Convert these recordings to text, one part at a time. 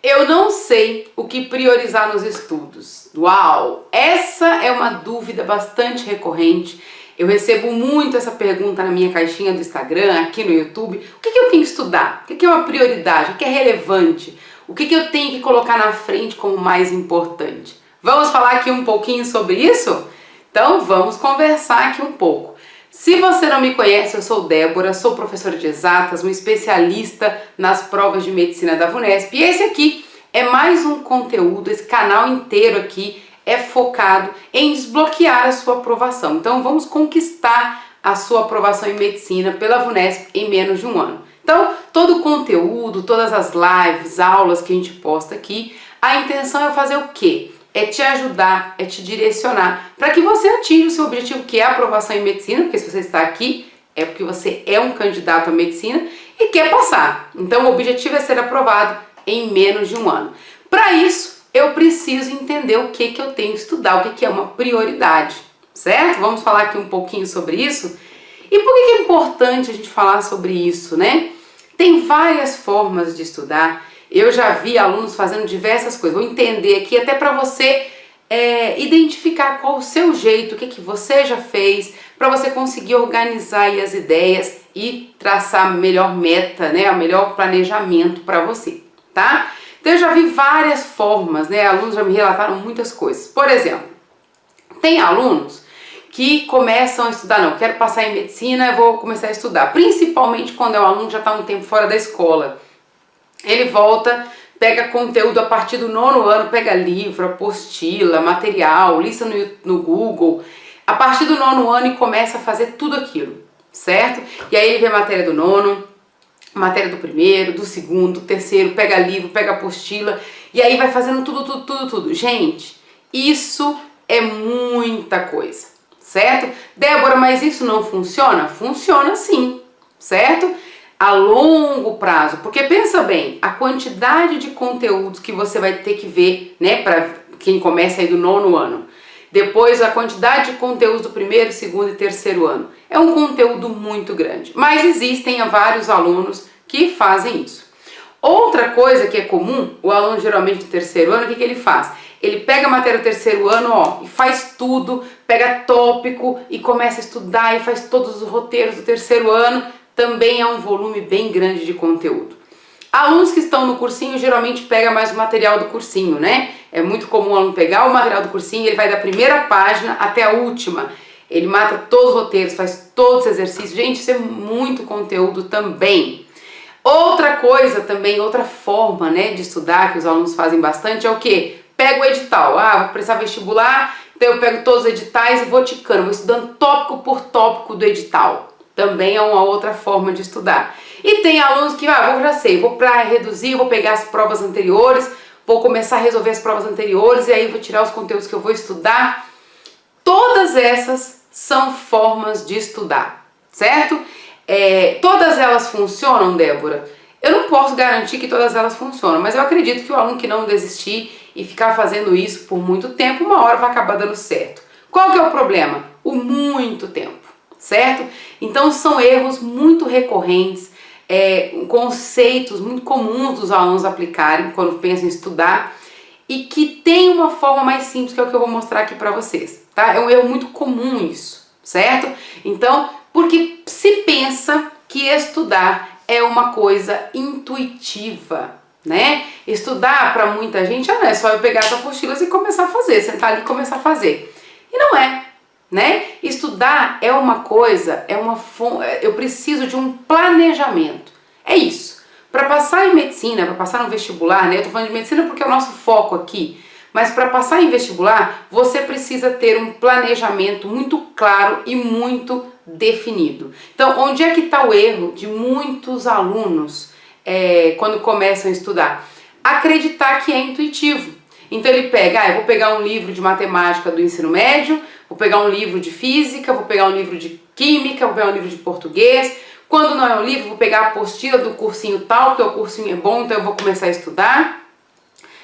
Eu não sei o que priorizar nos estudos. Uau! Essa é uma dúvida bastante recorrente. Eu recebo muito essa pergunta na minha caixinha do Instagram, aqui no YouTube. O que eu tenho que estudar? O que é uma prioridade? O que é relevante? O que eu tenho que colocar na frente como mais importante? Vamos falar aqui um pouquinho sobre isso? Então vamos conversar aqui um pouco. Se você não me conhece, eu sou Débora, sou professora de exatas, uma especialista nas provas de medicina da VUNESP. E esse aqui é mais um conteúdo, esse canal inteiro aqui é focado em desbloquear a sua aprovação. Então vamos conquistar a sua aprovação em medicina pela VUNESP em menos de um ano. Então todo o conteúdo, todas as lives, aulas que a gente posta aqui, a intenção é fazer o quê? É te ajudar, é te direcionar para que você atinja o seu objetivo, que é a aprovação em medicina, porque se você está aqui é porque você é um candidato à medicina e quer passar. Então o objetivo é ser aprovado em menos de um ano. Para isso, eu preciso entender o que eu tenho que estudar, o que é uma prioridade, certo? Vamos falar aqui um pouquinho sobre isso. E por que é importante a gente falar sobre isso, né? Tem várias formas de estudar. Eu já vi alunos fazendo diversas coisas. Vou entender aqui até para você identificar qual o seu jeito, o que você já fez, para você conseguir organizar aí as ideias e traçar a melhor meta, né, o melhor planejamento para você, tá? Então eu já vi várias formas, né? Alunos já me relataram muitas coisas. Por exemplo, tem alunos que começam a estudar, não, quero passar em medicina, eu vou começar a estudar, principalmente quando é um aluno que já está um tempo fora da escola. Ele volta, pega conteúdo a partir do 9º ano, pega livro, apostila, material, lista no Google, a partir do 9º ano e começa a fazer tudo aquilo, certo? E aí ele vê a matéria do 9º, matéria do 1º, do 2º, do 3º, pega livro, pega apostila, e aí vai fazendo tudo. Gente, isso é muita coisa, certo? Débora, mas isso não funciona? Funciona sim, certo? A longo prazo, porque pensa bem, a quantidade de conteúdos que você vai ter que ver, né, para quem começa aí do 9º ano, depois a quantidade de conteúdos do 1º, 2º e 3º ano, é um conteúdo muito grande, mas existem vários alunos que fazem isso. Outra coisa que é comum, o aluno geralmente do 3º ano, o que ele faz? Ele pega a matéria do 3º ano, ó, e faz tudo, pega tópico e começa a estudar e faz todos os roteiros do 3º ano. Também é um volume bem grande de conteúdo. Alunos que estão no cursinho geralmente pegam mais o material do cursinho, né? É muito comum o aluno pegar o material do cursinho, ele vai da primeira página até a última. Ele mata todos os roteiros, faz todos os exercícios. Gente, isso é muito conteúdo também. Outra coisa também, outra forma, né, de estudar que os alunos fazem bastante é o quê? Pega o edital. Ah, vou prestar vestibular, então eu pego todos os editais e vou ticando, vou estudando tópico por tópico do edital. Também é uma outra forma de estudar. E tem alunos que, já sei, vou para reduzir, vou pegar as provas anteriores, vou começar a resolver as provas anteriores e aí vou tirar os conteúdos que eu vou estudar. Todas essas são formas de estudar, certo? Todas elas funcionam, Débora? Eu não posso garantir que todas elas funcionam, mas eu acredito que o aluno que não desistir e ficar fazendo isso por muito tempo, uma hora vai acabar dando certo. Qual que é o problema? O muito tempo. Certo? Então são erros muito recorrentes, conceitos muito comuns dos alunos aplicarem quando pensam em estudar e que tem uma forma mais simples, que é o que eu vou mostrar aqui para vocês, tá? É um erro muito comum isso, certo? Então, porque se pensa que estudar é uma coisa intuitiva, né? Estudar para muita gente não é só eu pegar as apostilas e começar a fazer, sentar ali e começar a fazer. E não é. Né? Estudar é uma coisa, eu preciso de um planejamento. É isso. Para passar em medicina, para passar no vestibular, né? Eu tô falando de medicina porque é o nosso foco aqui, mas para passar em vestibular, você precisa ter um planejamento muito claro e muito definido. Então, onde é que está o erro de muitos alunos quando começam a estudar? Acreditar que é intuitivo. Então ele pega, eu vou pegar um livro de matemática do ensino médio, vou pegar um livro de física, vou pegar um livro de química, vou pegar um livro de português. Quando não é um livro, vou pegar a apostila do cursinho tal, que o cursinho é bom, então eu vou começar a estudar.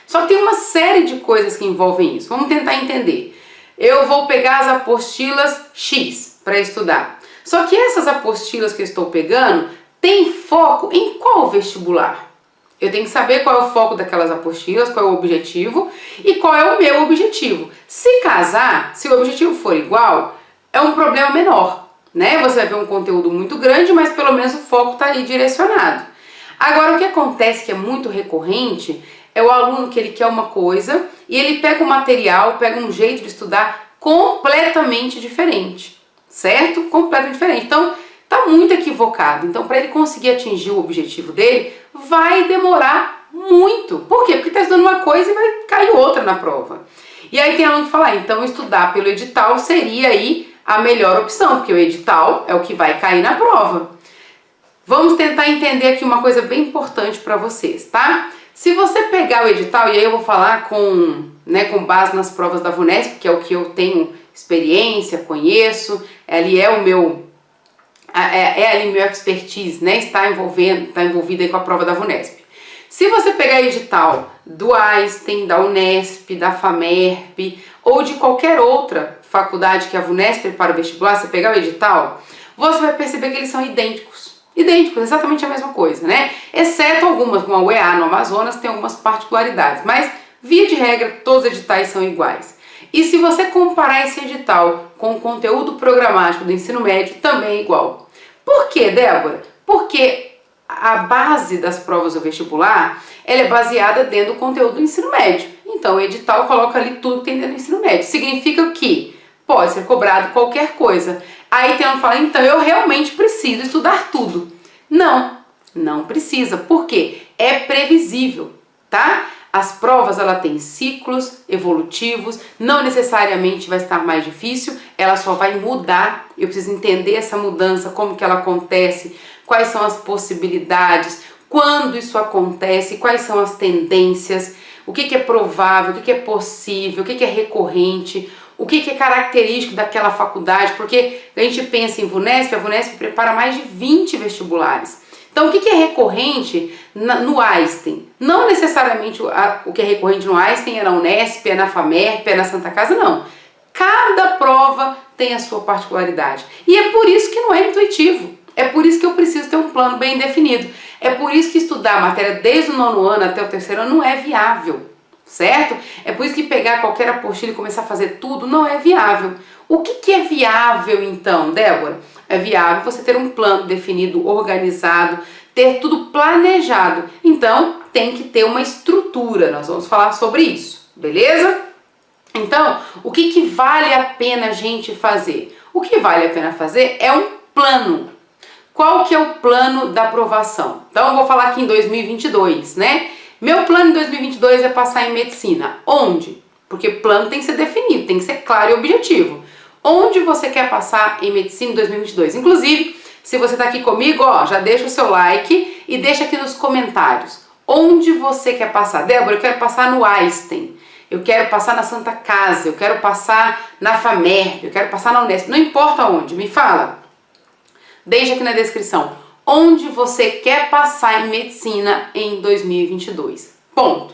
Só que tem uma série de coisas que envolvem isso. Vamos tentar entender. Eu vou pegar as apostilas X para estudar. Só que essas apostilas que eu estou pegando têm foco em qual vestibular? Eu tenho que saber qual é o foco daquelas apostilas, qual é o objetivo e qual é o meu objetivo. Se casar, se o objetivo for igual, é um problema menor, né? Você vai ver um conteúdo muito grande, mas pelo menos o foco está aí direcionado. Agora, o que acontece que é muito recorrente é o aluno que ele quer uma coisa e ele pega um material, pega um jeito de estudar completamente diferente, certo? Completamente diferente. Então, tá muito equivocado. Então, para ele conseguir atingir o objetivo dele, vai demorar muito. Por quê? Porque está estudando uma coisa e vai cair outra na prova. E aí tem aluno que fala, então estudar pelo edital seria aí a melhor opção, porque o edital é o que vai cair na prova. Vamos tentar entender aqui uma coisa bem importante para vocês, tá? Se você pegar o edital, e aí eu vou falar com base nas provas da VUNESP, que é o que eu tenho experiência, conheço, ali é o meu... É ali meu expertise, né? Está envolvida aí com a prova da VUNESP. Se você pegar edital do Einstein, da Unesp, da FAMERP ou de qualquer outra faculdade que a VUNESP prepara o vestibular, você pegar o edital, você vai perceber que eles são idênticos. Idênticos, exatamente a mesma coisa, né? Exceto algumas, como a UEA no Amazonas, tem algumas particularidades, mas via de regra todos os editais são iguais. E se você comparar esse edital com o conteúdo programático do ensino médio, também é igual. Por quê, Débora? Porque a base das provas do vestibular, ela é baseada dentro do conteúdo do ensino médio. Então o edital coloca ali tudo que tem dentro do ensino médio. Significa que pode ser cobrado qualquer coisa. Aí tem um que fala, então eu realmente preciso estudar tudo. Não, não precisa. Por quê? É previsível, tá? As provas, ela tem ciclos evolutivos, não necessariamente vai estar mais difícil, ela só vai mudar. Eu preciso entender essa mudança, como que ela acontece, quais são as possibilidades, quando isso acontece, quais são as tendências, o que é provável, o que é possível, o que é recorrente, o que é característico daquela faculdade, porque a gente pensa em VUNESP, a VUNESP prepara mais de 20 vestibulares. Então, o que é recorrente no Einstein? Não necessariamente o que é recorrente no Einstein é na Unesp, é na FAMERP, é na Santa Casa, não. Cada prova tem a sua particularidade. E é por isso que não é intuitivo. É por isso que eu preciso ter um plano bem definido. É por isso que estudar a matéria desde o 9º ano até o 3º ano não é viável, certo? É por isso que pegar qualquer apostila e começar a fazer tudo não é viável. O que é viável então, Débora? É viável você ter um plano definido, organizado, ter tudo planejado. Então, tem que ter uma estrutura. Nós vamos falar sobre isso, beleza? Então, o que vale a pena a gente fazer? O que vale a pena fazer é um plano. Qual que é o plano da aprovação? Então, eu vou falar aqui em 2022, né? Meu plano em 2022 é passar em medicina. Onde? Porque plano tem que ser definido, tem que ser claro e objetivo. Onde você quer passar em medicina em 2022? Inclusive, se você está aqui comigo, ó, já deixa o seu like e deixa aqui nos comentários. Onde você quer passar? Débora, eu quero passar no Einstein, eu quero passar na Santa Casa, eu quero passar na FAMERP, eu quero passar na Unesp. Não importa onde, me fala. Deixa aqui na descrição. Onde você quer passar em medicina em 2022? Ponto.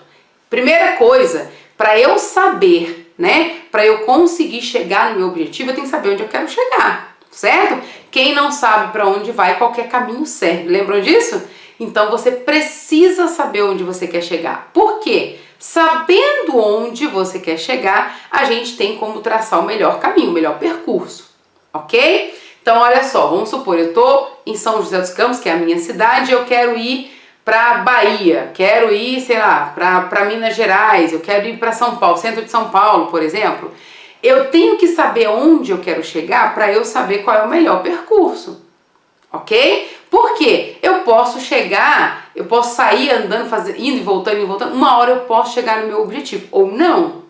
Primeira coisa, para eu saber, né, para eu conseguir chegar no meu objetivo, eu tenho que saber onde eu quero chegar, certo? Quem não sabe para onde vai, qualquer caminho serve. Lembram disso? Então você precisa saber onde você quer chegar. Por quê? Sabendo onde você quer chegar, a gente tem como traçar o melhor caminho, o melhor percurso, ok? Então olha só, vamos supor, eu tô em São José dos Campos, que é a minha cidade, eu quero ir para Bahia, quero ir, sei lá, para Minas Gerais, eu quero ir para São Paulo, centro de São Paulo, por exemplo. Eu tenho que saber onde eu quero chegar para eu saber qual é o melhor percurso, ok? Porque eu posso chegar, eu posso sair andando, indo e voltando, uma hora eu posso chegar no meu objetivo, ou não,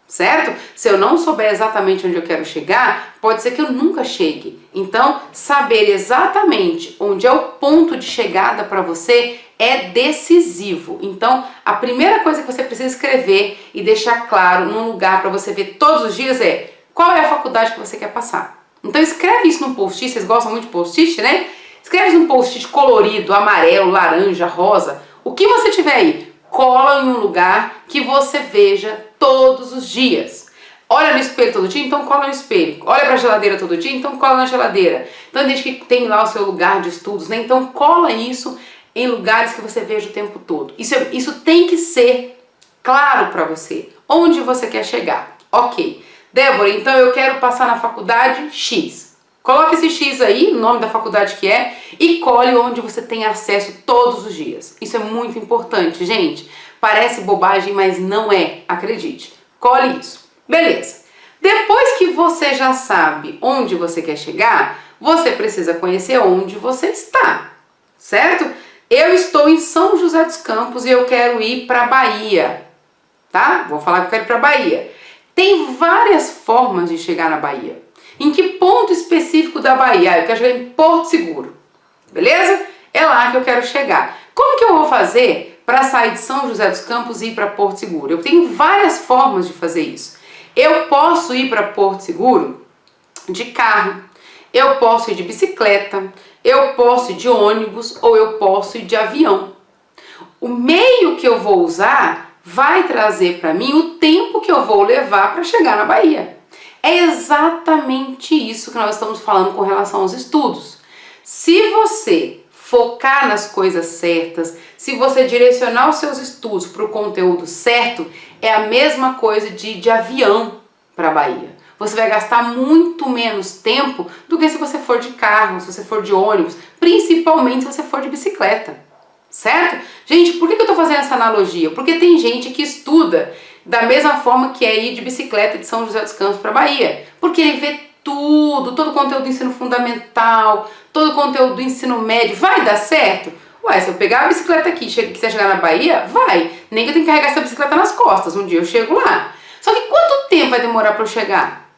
certo? Se eu não souber exatamente onde eu quero chegar, pode ser que eu nunca chegue. Então, saber exatamente onde é o ponto de chegada para você é decisivo. Então, a primeira coisa que você precisa escrever e deixar claro num lugar para você ver todos os dias é qual é a faculdade que você quer passar. Então, escreve isso num post-it, vocês gostam muito de post-it, né? Escreve isso num post-it colorido, amarelo, laranja, rosa, o que você tiver aí. Cola em um lugar que você veja todos os dias. Olha no espelho todo dia, então cola no espelho. Olha para a geladeira todo dia, então cola na geladeira. Então, desde que tem lá o seu lugar de estudos, né? Então, cola isso em lugares que você veja o tempo todo. Isso tem que ser claro para você. Onde você quer chegar? Ok. Débora, então eu quero passar na faculdade X. Coloque esse X aí, o nome da faculdade que é, e colhe onde você tem acesso todos os dias. Isso é muito importante, gente. Parece bobagem, mas não é, acredite. Colhe isso. Beleza. Depois que você já sabe onde você quer chegar, você precisa conhecer onde você está, certo? Eu estou em São José dos Campos e eu quero ir para Bahia, tá? Vou falar que eu quero ir para Bahia. Tem várias formas de chegar na Bahia. Em que ponto específico da Bahia? Eu quero chegar em Porto Seguro, beleza? É lá que eu quero chegar. Como que eu vou fazer para sair de São José dos Campos e ir para Porto Seguro? Eu tenho várias formas de fazer isso. Eu posso ir para Porto Seguro de carro, eu posso ir de bicicleta, eu posso ir de ônibus ou eu posso ir de avião. O meio que eu vou usar vai trazer para mim o tempo que eu vou levar para chegar na Bahia. É exatamente isso que nós estamos falando com relação aos estudos. Se você focar nas coisas certas, se você direcionar os seus estudos para o conteúdo certo, é a mesma coisa de ir de avião para a Bahia. Você vai gastar muito menos tempo do que se você for de carro, se você for de ônibus, principalmente se você for de bicicleta, certo? Gente, por que eu estou fazendo essa analogia? Porque tem gente que estuda da mesma forma que é ir de bicicleta de São José dos Campos para Bahia, porque ele vê tudo, todo o conteúdo do ensino fundamental, todo o conteúdo do ensino médio. Vai dar certo? Ué, se eu pegar a bicicleta aqui e quiser chegar na Bahia, vai. Nem que eu tenha que carregar essa bicicleta nas costas, um dia eu chego lá. Só que quanto tempo vai demorar para eu chegar?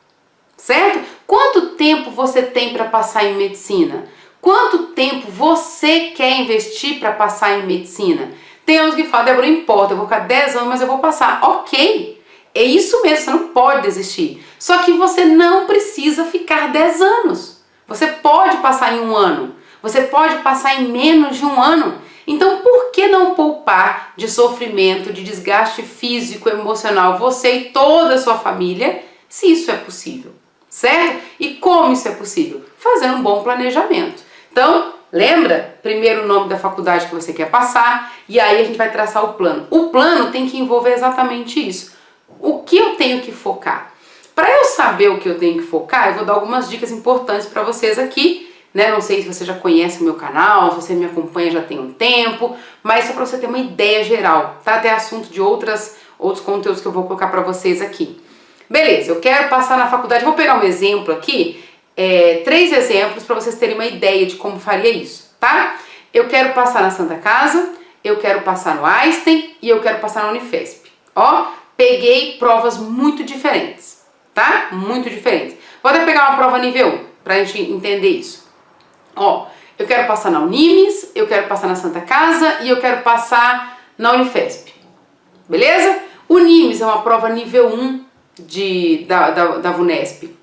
Certo? Quanto tempo você tem para passar em medicina? Quanto tempo você quer investir para passar em medicina? Tem uns que falam, Débora, não importa, eu vou ficar 10 anos, mas eu vou passar. Ok, é isso mesmo, você não pode desistir. Só que você não precisa ficar 10 anos. Você pode passar em um ano, você pode passar em menos de um ano. Então, por que não poupar de sofrimento, de desgaste físico, emocional, você e toda a sua família, se isso é possível, certo? E como isso é possível? Fazendo um bom planejamento. Então, lembra? Primeiro o nome da faculdade que você quer passar e aí a gente vai traçar o plano. O plano tem que envolver exatamente isso. O que eu tenho que focar? Para eu saber o que eu tenho que focar, eu vou dar algumas dicas importantes para vocês aqui, né? Não sei se você já conhece o meu canal, se você me acompanha já tem um tempo, mas só para você ter uma ideia geral, tá? Até assunto de outros conteúdos que eu vou colocar para vocês aqui. Beleza, eu quero passar na faculdade, vou pegar um exemplo aqui, 3 exemplos para vocês terem uma ideia de como faria isso, tá? Eu quero passar na Santa Casa, eu quero passar no Einstein e eu quero passar na Unifesp. Ó, peguei provas muito diferentes, tá? Muito diferentes. Vou até pegar uma prova nível 1 pra gente entender isso. Ó, eu quero passar na Unimes, eu quero passar na Santa Casa e eu quero passar na Unifesp. Beleza? Unimes é uma prova nível 1 da Vunesp.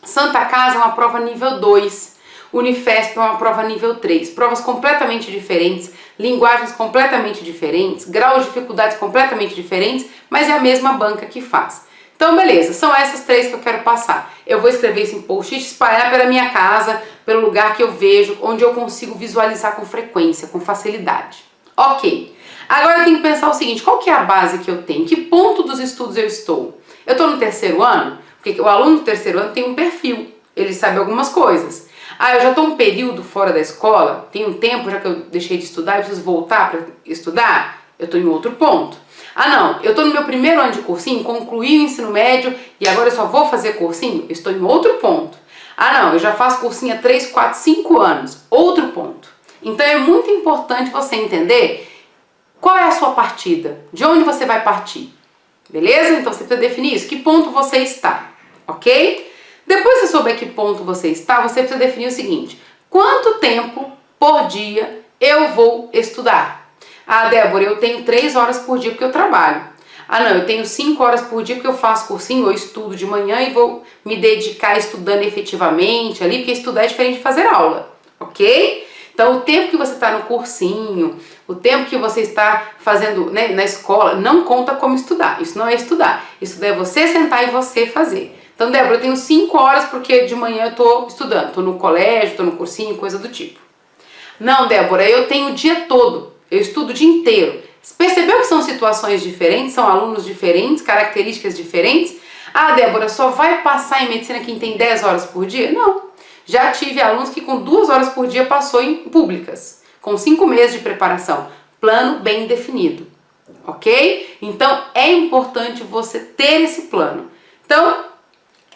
Santa Casa é uma prova nível 2. Unifesp é uma prova nível 3. Provas completamente diferentes, linguagens completamente diferentes, graus de dificuldades completamente diferentes, mas é a mesma banca que faz. Então, beleza, são essas 3 que eu quero passar. Eu vou escrever isso em post-it, espalhar pela minha casa, pelo lugar que eu vejo, onde eu consigo visualizar com frequência, com facilidade. Ok. Agora eu tenho que pensar o seguinte, qual que é a base que eu tenho? Que ponto dos estudos eu estou? Eu estou no 3º ano? Porque o aluno do 3º ano tem um perfil, ele sabe algumas coisas. Ah, eu já estou um período fora da escola, tem um tempo já que eu deixei de estudar e preciso voltar para estudar, eu estou em outro ponto. Ah não, eu estou no meu 1º ano de cursinho, concluí o ensino médio e agora eu só vou fazer cursinho, eu estou em outro ponto. Ah não, eu já faço cursinho há 3, 4, 5 anos, outro ponto. Então é muito importante você entender qual é a sua partida, de onde você vai partir. Beleza? Então você precisa definir isso, que ponto você está, ok? Depois que você souber que ponto você está, você precisa definir o seguinte, quanto tempo por dia eu vou estudar? Ah, Débora, eu tenho 3 horas por dia porque eu trabalho. Ah não, eu tenho 5 horas por dia porque eu faço cursinho ou estudo de manhã e vou me dedicar estudando efetivamente ali, porque estudar é diferente de fazer aula, ok? Então o tempo que você está no cursinho, o tempo que você está fazendo, né, na escola, não conta como estudar. Isso não é estudar. Estudar é você sentar e você fazer. Então, Débora, eu tenho 5 horas porque de manhã eu estou estudando. Estou no colégio, estou no cursinho, coisa do tipo. Não, Débora, eu tenho o dia todo, eu estudo o dia inteiro. Percebeu que são situações diferentes, são alunos diferentes, características diferentes? Ah, Débora, só vai passar em medicina quem tem 10 horas por dia? Não. Já tive alunos que com 2 horas por dia passou em públicas, com 5 meses de preparação. Plano bem definido, ok? Então, é importante você ter esse plano. Então,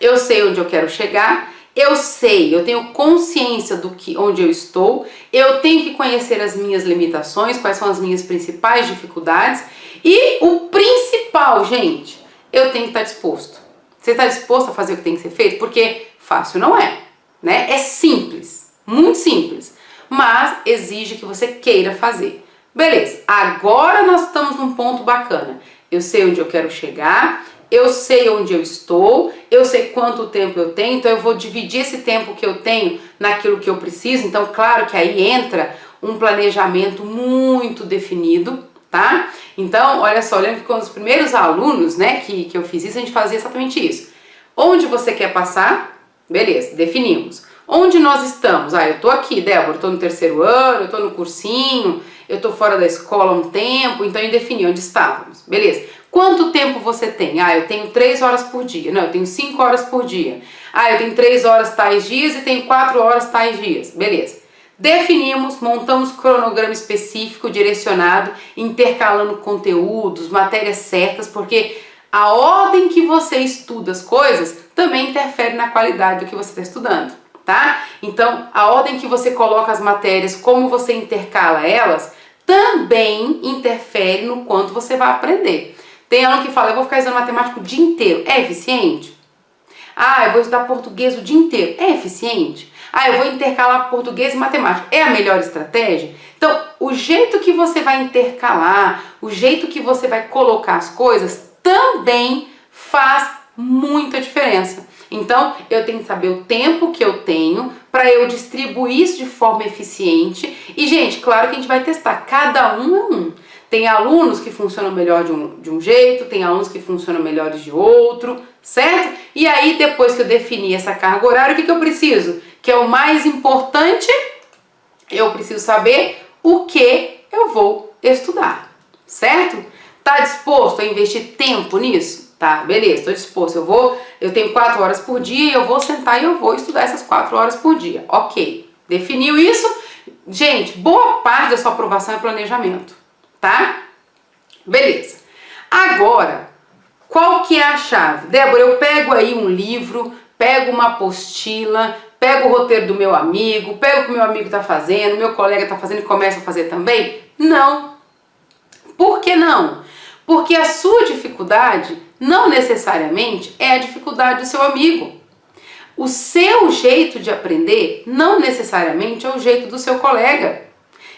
eu sei onde eu quero chegar, eu sei, eu tenho consciência onde eu estou, eu tenho que conhecer as minhas limitações, quais são as minhas principais dificuldades e o principal, gente, eu tenho que estar disposto. Você está disposto a fazer o que tem que ser feito? Porque fácil não é, né? É simples, muito simples, mas exige que você queira fazer. Beleza, agora nós estamos num ponto bacana. Eu sei onde eu quero chegar, eu sei onde eu estou, eu sei quanto tempo eu tenho, então eu vou dividir esse tempo que eu tenho naquilo que eu preciso. Então, claro que aí entra um planejamento muito definido, tá? Então, olha só, olhando que com os primeiros alunos, né, que eu fiz isso, a gente fazia exatamente isso. Onde você quer passar? Beleza, definimos. Onde nós estamos? Ah, eu tô aqui, Débora, eu tô no 3º ano, eu tô no cursinho, eu tô fora da escola há um tempo, então eu defini onde estávamos. Beleza. Quanto tempo você tem? Ah, eu tenho 3 horas por dia. Não, eu tenho 5 horas por dia. Ah, eu tenho 3 horas tais dias e tenho 4 horas tais dias. Beleza. Definimos, montamos cronograma específico, direcionado, intercalando conteúdos, matérias certas, porque a ordem que você estuda as coisas também interfere na qualidade do que você está estudando, tá? Então, a ordem que você coloca as matérias, como você intercala elas, também interfere no quanto você vai aprender. Tem aluno que fala, eu vou ficar estudando matemática o dia inteiro. É eficiente? Ah, eu vou estudar português o dia inteiro. É eficiente? Ah, eu vou intercalar português e matemática. É a melhor estratégia? Então, o jeito que você vai intercalar, o jeito que você vai colocar as coisas, também faz muita diferença. Então, eu tenho que saber o tempo que eu tenho para eu distribuir isso de forma eficiente. E, gente, claro que a gente vai testar. Cada um é um. Tem alunos que funcionam melhor de um jeito, tem alunos que funcionam melhores de outro, certo? E aí, depois que eu definir essa carga horária, o que eu preciso? Que é o mais importante, eu preciso saber o que eu vou estudar, certo? Tá disposto a investir tempo nisso? Tá, beleza, estou disposto. Eu tenho 4 horas por dia, eu vou sentar e eu vou estudar essas 4 horas por dia. Ok, definiu isso? Gente, boa parte da sua aprovação é planejamento, tá? Beleza. Agora, qual que é a chave? Débora, eu pego aí um livro, pego uma apostila, pego o roteiro do meu amigo, pego o que o meu amigo tá fazendo, meu colega tá fazendo e começa a fazer também? Não. Por que não? Porque a sua dificuldade não necessariamente é a dificuldade do seu amigo. O seu jeito de aprender não necessariamente é o jeito do seu colega.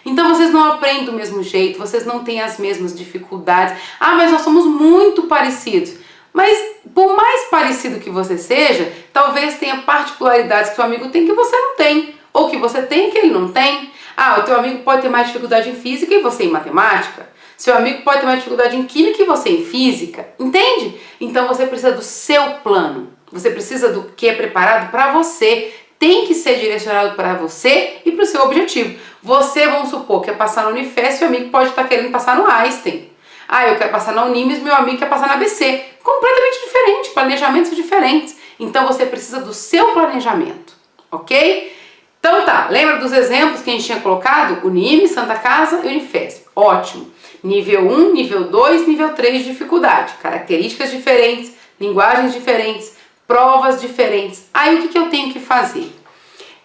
Então vocês não aprendem do mesmo jeito, vocês não têm as mesmas dificuldades. Ah, mas nós somos muito parecidos. Mas por mais parecido que você seja, talvez tenha particularidades que o amigo tem que você não tem. Ou que você tem que ele não tem. Ah, o teu amigo pode ter mais dificuldade em física e você em matemática. Seu amigo pode ter mais dificuldade em química e você em física. Entende? Então você precisa do seu plano. Você precisa do que é preparado para você. Tem que ser direcionado para você e para o seu objetivo. Você, vamos supor, quer passar na Unifesp, seu amigo pode estar querendo passar no Einstein. Ah, eu quero passar na Unimes, meu amigo quer passar na ABC. Completamente diferente, planejamentos diferentes. Então você precisa do seu planejamento, ok? Então tá, lembra dos exemplos que a gente tinha colocado? Unimes, Santa Casa e Unifesp. Ótimo. Nível 1, nível 2, nível 3 de dificuldade. Características diferentes, linguagens diferentes, provas diferentes. Aí o que eu tenho que fazer?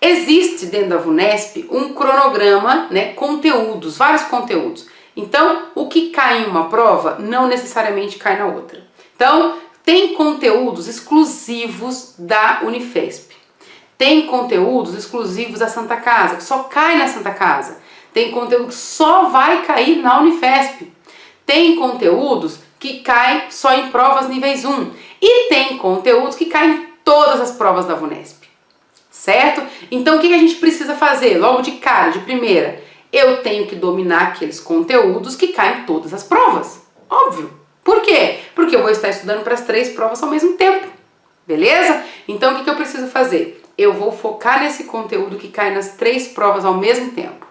Existe dentro da VUNESP um cronograma, né, conteúdos, vários conteúdos. Então, o que cai em uma prova não necessariamente cai na outra. Então, tem conteúdos exclusivos da Unifesp. Tem conteúdos exclusivos da Santa Casa, que só cai na Santa Casa. Tem conteúdo que só vai cair na Unifesp. Tem conteúdos que caem só em provas níveis 1. E tem conteúdos que caem em todas as provas da VUNESP. Certo? Então, o que a gente precisa fazer? Logo de cara, de primeira, eu tenho que dominar aqueles conteúdos que caem em todas as provas. Óbvio. Por quê? Porque eu vou estar estudando para as 3 provas ao mesmo tempo. Beleza? Então, o que eu preciso fazer? Eu vou focar nesse conteúdo que cai nas 3 provas ao mesmo tempo.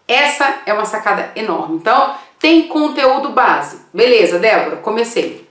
Essa é uma sacada enorme. Então, tem conteúdo base. Beleza, Débora, comecei.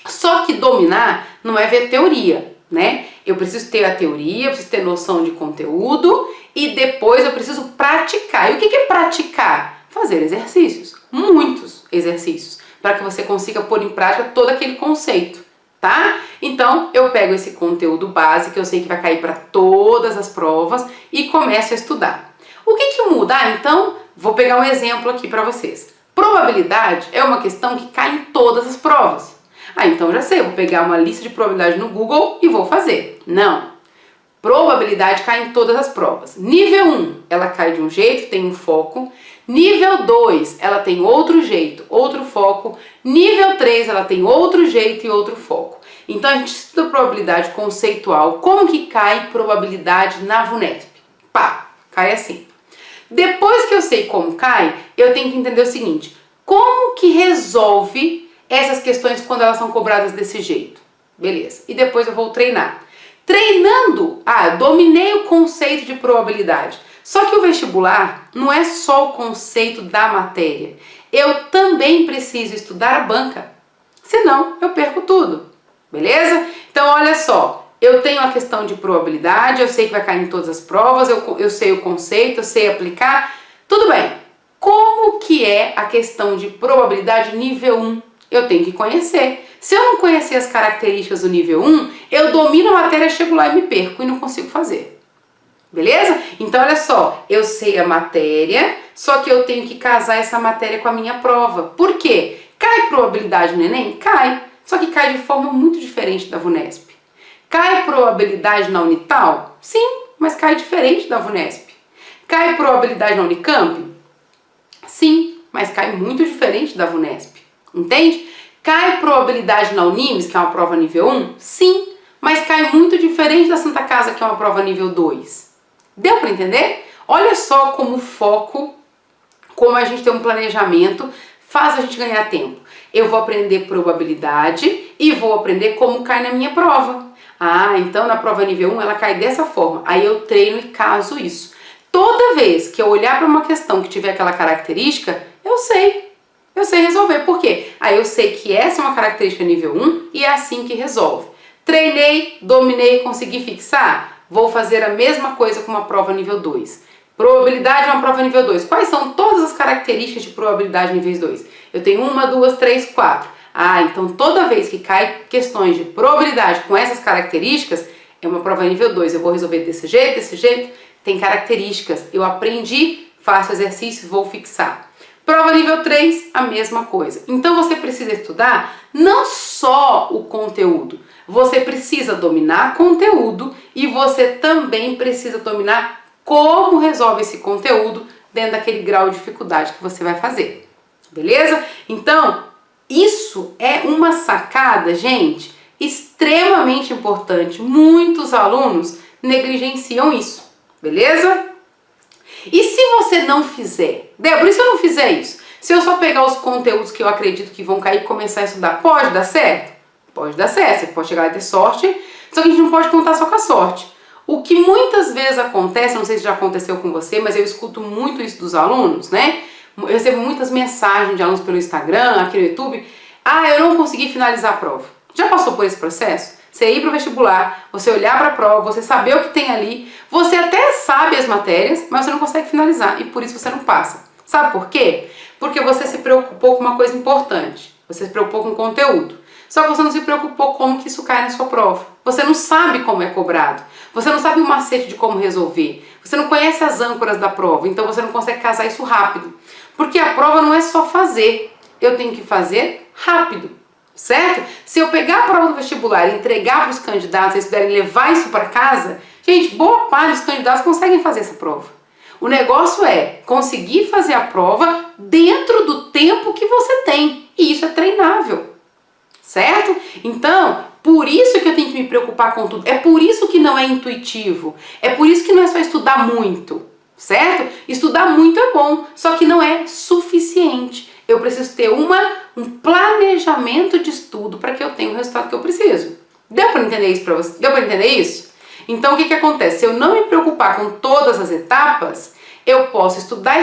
Só que dominar não é ver teoria, né? Eu preciso ter a teoria, eu preciso ter noção de conteúdo e depois eu preciso praticar. E o que é praticar? Fazer exercícios, muitos exercícios, para que você consiga pôr em prática todo aquele conceito, tá? Então, eu pego esse conteúdo base, que eu sei que vai cair para todas as provas, e começo a estudar. O que muda? Então, vou pegar um exemplo aqui para vocês. Probabilidade é uma questão que cai em todas as provas. Então já sei, eu vou pegar uma lista de probabilidade no Google e vou fazer. Não. Probabilidade cai em todas as provas. Nível 1, ela cai de um jeito, tem um foco. Nível 2, ela tem outro jeito, outro foco. Nível 3, ela tem outro jeito e outro foco. Então a gente estuda probabilidade conceitual. Como que cai probabilidade na VUNESP? Pá, cai assim. Depois que eu sei como cai, eu tenho que entender o seguinte: como que resolve essas questões quando elas são cobradas desse jeito? Beleza. E depois eu vou treinar. Treinando, dominei o conceito de probabilidade. Só que o vestibular não é só o conceito da matéria. Eu também preciso estudar a banca. Senão, eu perco tudo. Beleza? Então, olha só. Eu tenho a questão de probabilidade, eu sei que vai cair em todas as provas, eu sei o conceito, eu sei aplicar. Tudo bem. Como que é a questão de probabilidade nível 1? Eu tenho que conhecer. Se eu não conhecer as características do nível 1, eu domino a matéria, chego lá e me perco e não consigo fazer. Beleza? Então, olha só, eu sei a matéria, só que eu tenho que casar essa matéria com a minha prova. Por quê? Cai probabilidade no Enem? Cai. Só que cai de forma muito diferente da VUNESP. Cai probabilidade na Unital? Sim, mas cai diferente da VUNESP. Cai probabilidade na Unicamp? Sim, mas cai muito diferente da VUNESP. Entende? Cai probabilidade na Unimes, que é uma prova nível 1? Sim, mas cai muito diferente da Santa Casa, que é uma prova nível 2. Deu para entender? Olha só como o foco, como a gente tem um planejamento, faz a gente ganhar tempo. Eu vou aprender probabilidade e vou aprender como cai na minha prova. Então na prova nível 1 ela cai dessa forma. Aí eu treino e caso isso. Toda vez que eu olhar para uma questão que tiver aquela característica, eu sei resolver. Por quê? Aí eu sei que essa é uma característica nível 1 e é assim que resolve. Treinei, dominei, consegui fixar? Vou fazer a mesma coisa com uma prova nível 2. Probabilidade é uma prova nível 2. Quais são todas as características de probabilidade níveis 2? Eu tenho 1, 2, 3, 4. Então toda vez que cai questões de probabilidade com essas características, é uma prova nível 2. Eu vou resolver desse jeito, tem características. Eu aprendi, faço exercício, vou fixar. Prova nível 3, a mesma coisa. Então você precisa estudar não só o conteúdo, você precisa dominar conteúdo e você também precisa dominar como resolve esse conteúdo dentro daquele grau de dificuldade que você vai fazer. Beleza? Então, isso é uma sacada, gente, extremamente importante. Muitos alunos negligenciam isso. Beleza? E se você não fizer? Débora, e se eu não fizer isso? Se eu só pegar os conteúdos que eu acredito que vão cair e começar a estudar, pode dar certo? Pode dar certo, você pode chegar e ter sorte, só que a gente não pode contar só com a sorte. O que muitas vezes acontece, não sei se já aconteceu com você, mas eu escuto muito isso dos alunos, né? Eu recebo muitas mensagens de alunos pelo Instagram, aqui no YouTube. Eu não consegui finalizar a prova. Já passou por esse processo? Você ir para o vestibular, você olhar para a prova, você saber o que tem ali, você até sabe as matérias, mas você não consegue finalizar e por isso você não passa. Sabe por quê? Porque você se preocupou com uma coisa importante. Você se preocupou com o conteúdo. Só que você não se preocupou como que isso cai na sua prova. Você não sabe como é cobrado. Você não sabe o macete de como resolver. Você não conhece as âncoras da prova, então você não consegue casar isso rápido. Porque a prova não é só fazer. Eu tenho que fazer rápido. Certo? Se eu pegar a prova do vestibular e entregar para os candidatos, eles puderem levar isso para casa, gente, boa parte dos candidatos conseguem fazer essa prova. O negócio é conseguir fazer a prova dentro do tempo que você tem. E isso é treinável. Certo? Então, por isso que eu tenho que me preocupar com tudo. É por isso que não é intuitivo. É por isso que não é só estudar muito. Certo? Estudar muito é bom, só que não é suficiente. Eu preciso ter um planejamento de estudo para que eu tenha o resultado que eu preciso. Deu para entender isso para você? Deu para entender isso? Então, o que acontece? Se eu não me preocupar com todas as etapas, Eu posso estudar,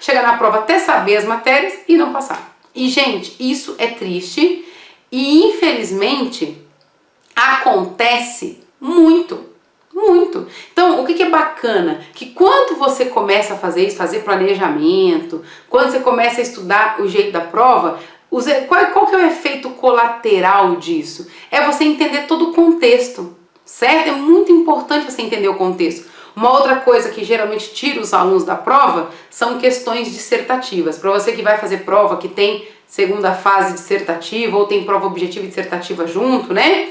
chegar na prova até saber as matérias e não passar. E, gente, isso é triste e, infelizmente, acontece muito. Muito. Então, o que é bacana? Que quando você começa a fazer isso, fazer planejamento, quando você começa a estudar o jeito da prova, qual que é o efeito colateral disso? É você entender todo o contexto, certo? É muito importante você entender o contexto. Uma outra coisa que geralmente tira os alunos da prova são questões dissertativas. Para você que vai fazer prova que tem segunda fase dissertativa ou tem prova objetiva e dissertativa junto, né?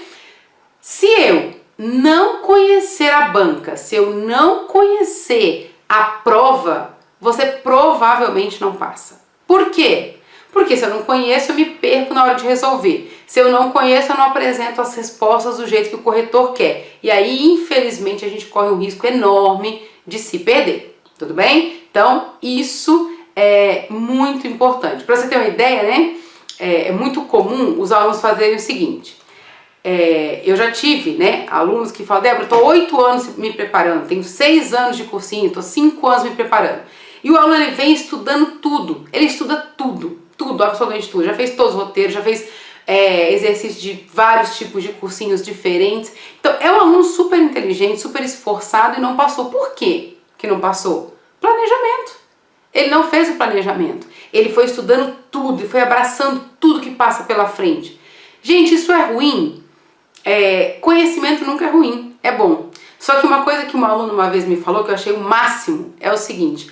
Se eu não conhecer a banca, se eu não conhecer a prova, você provavelmente não passa. Por quê? Porque se eu não conheço, eu me perco na hora de resolver. Se eu não conheço, eu não apresento as respostas do jeito que o corretor quer. E aí, infelizmente, a gente corre um risco enorme de se perder. Tudo bem? Então, isso é muito importante. Para você ter uma ideia, né? É muito comum os alunos fazerem o seguinte. Eu já tive, né, alunos que falam, Débora, eu estou 8 anos me preparando, tenho 6 anos de cursinho, estou 5 anos me preparando. E o aluno, ele vem estudando tudo, ele estuda tudo, absolutamente tudo. Já fez todos os roteiros, já fez exercícios de vários tipos de cursinhos diferentes. Então, é um aluno super inteligente, super esforçado e não passou. Por quê que não passou? Planejamento. Ele não fez o planejamento. Ele foi estudando tudo e foi abraçando tudo que passa pela frente. Gente, isso é ruim? Conhecimento nunca é ruim, é bom. Só que uma coisa que um aluno uma vez me falou, que eu achei o máximo, é o seguinte,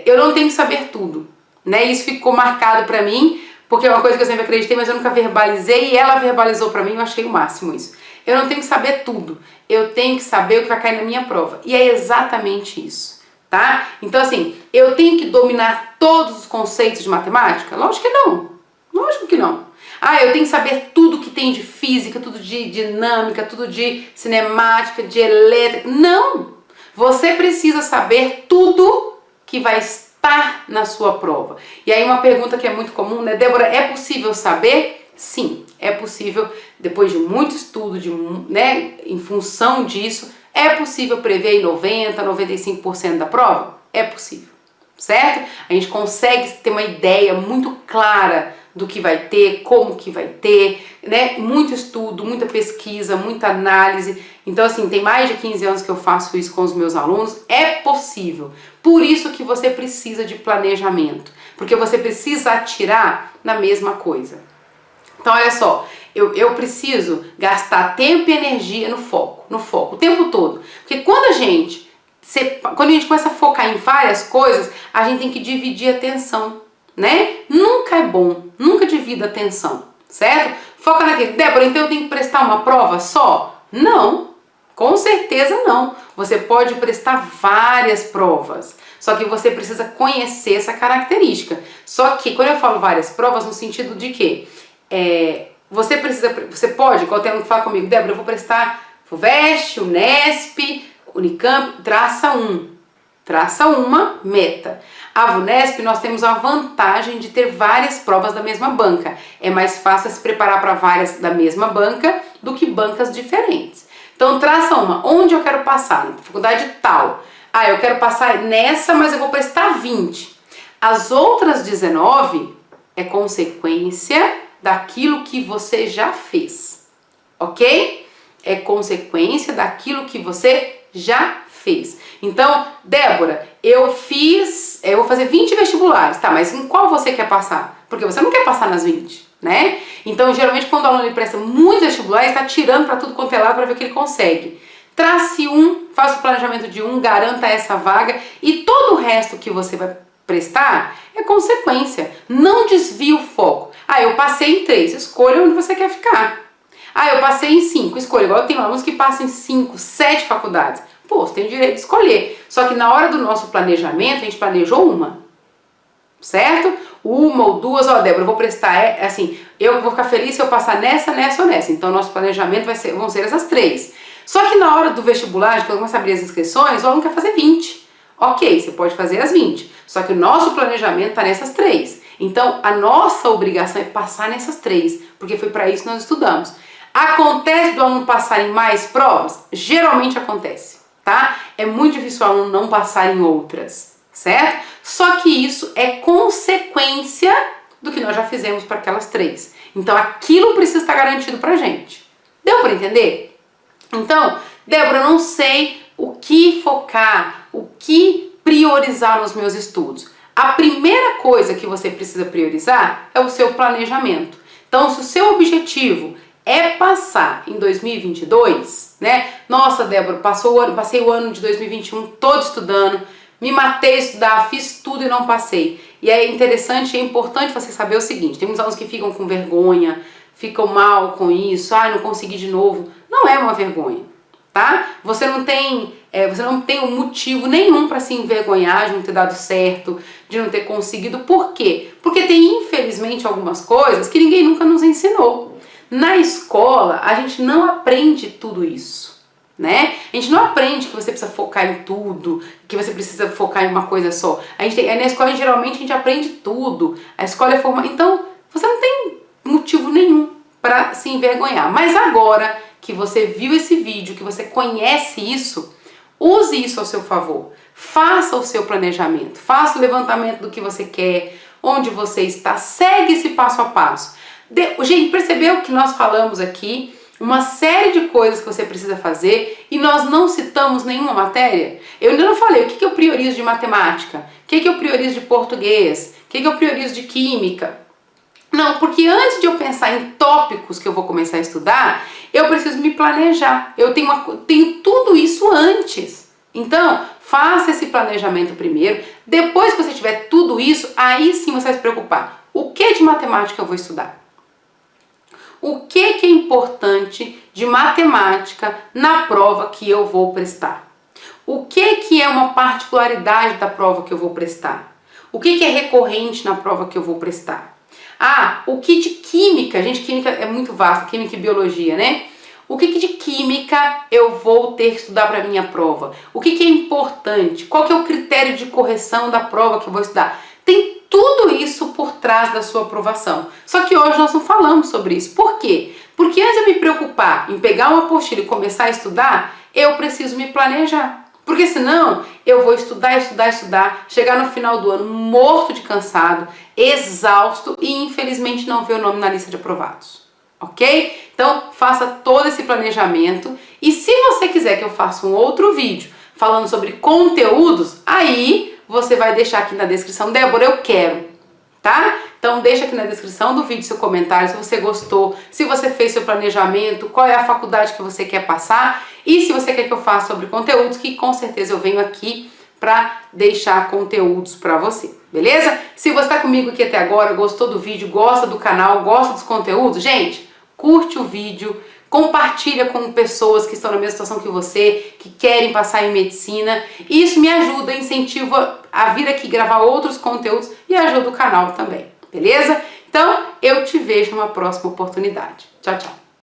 eu não tenho que saber tudo, né? Isso ficou marcado pra mim, porque é uma coisa que eu sempre acreditei, mas eu nunca verbalizei, e ela verbalizou pra mim, eu achei o máximo isso. Eu não tenho que saber tudo, eu tenho que saber o que vai cair na minha prova. E é exatamente isso, tá? Então assim, eu tenho que dominar todos os conceitos de matemática? Lógico que não, lógico que não. Eu tenho que saber tudo que tem de física, tudo de dinâmica, tudo de cinemática, de elétrica. Não! Você precisa saber tudo que vai estar na sua prova. E aí uma pergunta que é muito comum, né, Débora, é possível saber? Sim, é possível, depois de muito estudo, né, em função disso, é possível prever 90%, 95% da prova? É possível, certo? A gente consegue ter uma ideia muito clara do que vai ter, como que vai ter, né? Muito estudo, muita pesquisa, muita análise. Então, assim, tem mais de 15 anos que eu faço isso com os meus alunos. É possível. Por isso que você precisa de planejamento, porque você precisa atirar na mesma coisa. Então, olha só, eu preciso gastar tempo e energia no foco, o tempo todo. Porque quando a gente começa a focar em várias coisas, a gente tem que dividir a atenção, né? Nunca é bom, nunca divida a atenção, certo? Foca naquele, Débora, então eu tenho que prestar uma prova só? Não, com certeza não. Você pode prestar várias provas, só que você precisa conhecer essa característica. Só que quando eu falo várias provas, no sentido de que você pode, igual tem um que fala comigo, Débora, eu vou prestar FUVEST, Unesp, Unicamp, traça uma meta. A VUNESP, nós temos a vantagem de ter várias provas da mesma banca. É mais fácil se preparar para várias da mesma banca do que bancas diferentes. Então, traça uma. Onde eu quero passar? Na faculdade tal. Eu quero passar nessa, mas eu vou prestar 20. As outras 19 é consequência daquilo que você já fez. Ok? É consequência daquilo que você já fez. Então, Débora, eu vou fazer 20 vestibulares, tá, mas em qual você quer passar? Porque você não quer passar nas 20, né? Então, geralmente, quando o aluno ele presta muito vestibular, ele está tirando para tudo quanto é lado para ver o que ele consegue. Trace faça o planejamento de garanta essa vaga e todo o resto que você vai prestar é consequência. Não desvie o foco. Eu passei em 3, escolha onde você quer ficar. Eu passei em 5, escolha. Igual eu tenho alunos que passam em 5, 7 faculdades. Pô, você tem o direito de escolher. Só que na hora do nosso planejamento, a gente planejou uma. Certo? Uma ou duas, Débora, eu vou prestar, assim, eu vou ficar feliz se eu passar nessa, nessa ou nessa. Então, nosso planejamento vão ser essas 3. Só que na hora do vestibular, quando começa a abrir as inscrições, o aluno quer fazer 20. Ok, você pode fazer as 20. Só que o nosso planejamento está nessas 3. Então, a nossa obrigação é passar nessas 3, porque foi para isso que nós estudamos. Acontece do aluno passar em mais provas? Geralmente acontece. tá? É muito difícil o aluno não passar em outras, certo? Só que isso é consequência do que nós já fizemos para aquelas 3. Então aquilo precisa estar garantido pra gente. Deu para entender? Então, Débora, eu não sei o que focar, o que priorizar nos meus estudos. A primeira coisa que você precisa priorizar é o seu planejamento. Então, se o seu objetivo é passar em 2022, né? Nossa, Débora, passei o ano de 2021 todo estudando, me matei a estudar, fiz tudo e não passei. E é interessante e é importante você saber o seguinte, tem muitos alunos que ficam com vergonha, ficam mal com isso, não consegui de novo. Não é uma vergonha, tá? Você não tem um motivo nenhum para se envergonhar de não ter dado certo, de não ter conseguido. Por quê? Porque tem, infelizmente, algumas coisas que ninguém nunca nos ensinou. Na escola, a gente não aprende tudo isso, né? A gente não aprende que você precisa focar em tudo, que você precisa focar em uma coisa só. Na escola, geralmente, a gente aprende tudo. A escola é formal. Então, você não tem motivo nenhum para se envergonhar. Mas agora que você viu esse vídeo, que você conhece isso, use isso ao seu favor. Faça o seu planejamento, faça o levantamento do que você quer, onde você está, segue esse passo a passo. Gente, percebeu que nós falamos aqui uma série de coisas que você precisa fazer e nós não citamos nenhuma matéria? Eu ainda não falei o que eu priorizo de matemática, o que eu priorizo de português, o que eu priorizo de química. Não, porque antes de eu pensar em tópicos que eu vou começar a estudar, eu preciso me planejar. Eu tenho tudo isso antes. Então, faça esse planejamento primeiro. Depois que você tiver tudo isso, aí sim você vai se preocupar. O que de matemática eu vou estudar? O que é importante de matemática na prova que eu vou prestar? O que é uma particularidade da prova que eu vou prestar? O que é recorrente na prova que eu vou prestar? O que de química? Gente, química é muito vasto, química e biologia, né? O que de química eu vou ter que estudar para a minha prova? O que é importante? Qual que é o critério de correção da prova que eu vou estudar? Tem tudo isso por trás da sua aprovação. Só que hoje nós não falamos sobre isso. Por quê? Porque antes de eu me preocupar em pegar uma apostila e começar a estudar, eu preciso me planejar. Porque senão eu vou estudar, chegar no final do ano morto de cansado, exausto e infelizmente não ver o nome na lista de aprovados. Ok? Então faça todo esse planejamento e se você quiser que eu faça um outro vídeo falando sobre conteúdos, aí você vai deixar aqui na descrição, Débora, eu quero, tá? Então deixa aqui na descrição do vídeo seu comentário, se você gostou, se você fez seu planejamento, qual é a faculdade que você quer passar e se você quer que eu faça sobre conteúdos, que com certeza eu venho aqui para deixar conteúdos para você, beleza? Se você está comigo aqui até agora, gostou do vídeo, gosta do canal, gosta dos conteúdos, gente, curte o vídeo, compartilha com pessoas que estão na mesma situação que você, que querem passar em medicina. Isso me ajuda, incentiva a vir aqui gravar outros conteúdos e ajuda o canal também, beleza? Então, eu te vejo numa próxima oportunidade. Tchau, tchau!